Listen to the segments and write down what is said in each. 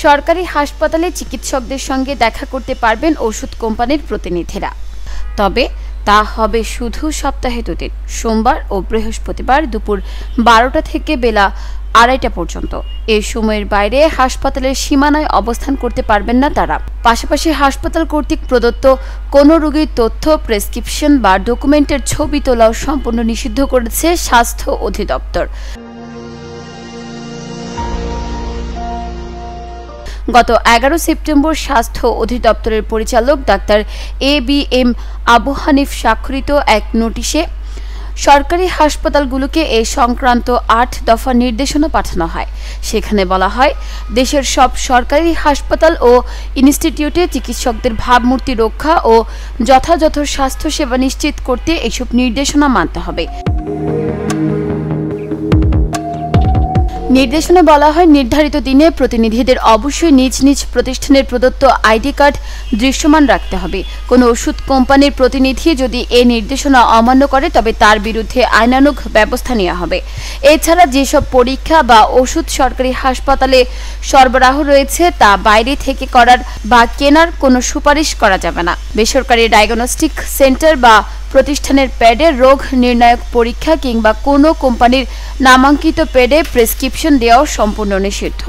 সরকারি হাসপাতালে চিকিৎসকদের সঙ্গে দেখা করতে পারবেন ওষুধ কোম্পানির প্রতিনিধিরা, তবে তা হবে শুধু সপ্তাহে 2 দিন, সোমবার ও বৃহস্পতিবার দুপুর 12টা থেকে বেলা 2:30টা পর্যন্ত। এই সময়ের বাইরে হাসপাতালের সীমানায় অবস্থান করতে পারবেন না তারা। পাশাপাশি হাসপাতাল কর্তৃক প্রদত্ত কোনো রোগীর তথ্য, প্রেসক্রিপশন বা ডকুমেন্টের ছবি তোলাও সম্পূর্ণ নিষিদ্ধ করেছে স্বাস্থ্য অধিদপ্তর। গত 11 সেপ্টেম্বর স্বাস্থ্য অধিদপ্তরের পরিচালক ডাক্তার ABM আবু হানিফ স্বাক্ষরিত এক নোটিশে সরকারি হাসপাতালগুলোকে এই সংক্রান্ত 8 দফা নির্দেশনা পাঠানো হয়। সেখানে বলা হয়, দেশের সব সরকারি হাসপাতাল ও ইনস্টিটিউটে চিকিৎসকদের ভাবমূর্তি রক্ষা ও যথাযথ স্বাস্থ্যসেবা নিশ্চিত করতে এসব নির্দেশনা মানতে হবে। নির্দেশনে বলা হয়, নির্ধারিত দিনে প্রতিনিধিদের অবশ্যই নিজ নিজ প্রতিষ্ঠানের প্রদত্ত আইডি কার্ড দৃশ্যমান রাখতে হবে। কোনো ওষুধ কোম্পানির প্রতিনিধি যদি এই নির্দেশনা অমান্য করে তবে তার বিরুদ্ধে আইনানুগ ব্যবস্থা নেওয়া হবে। এছাড়া যেসব পরীক্ষা বা ওষুধ সরকারি হাসপাতালে সরবরাহ রয়েছে তা বাইরে থেকে করার বা কেনার কোনো সুপারিশ করা যাবে না। বেসরকারি ডায়াগনস্টিক সেন্টার বা প্রতিষ্ঠানের প্যাডে রোগ নির্ণায়ক পরীক্ষা কিংবা কোনো কোম্পানির নামাঙ্কিত প্যাডে প্রেসক্রিপশন দেওয়াও সম্পূর্ণ নিষিদ্ধ।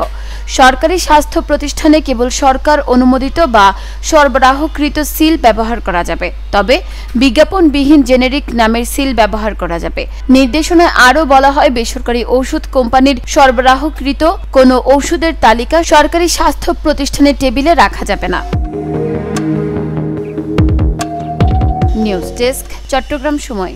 সরকারি স্বাস্থ্য প্রতিষ্ঠানে কেবল সরকার অনুমোদিত বা সরবরাহকৃত সিল ব্যবহার করা যাবে, তবে বিজ্ঞাপনবিহীন জেনেরিক নামের সিল ব্যবহার করা যাবে। নির্দেশনায় আরও বলা হয়, বেসরকারি ঔষধ কোম্পানির সরবরাহকৃত কোনো ওষুধের তালিকা সরকারি স্বাস্থ্য প্রতিষ্ঠানের টেবিলে রাখা যাবে না। নিউজ ডেস্ক, চট্টগ্রাম সময়।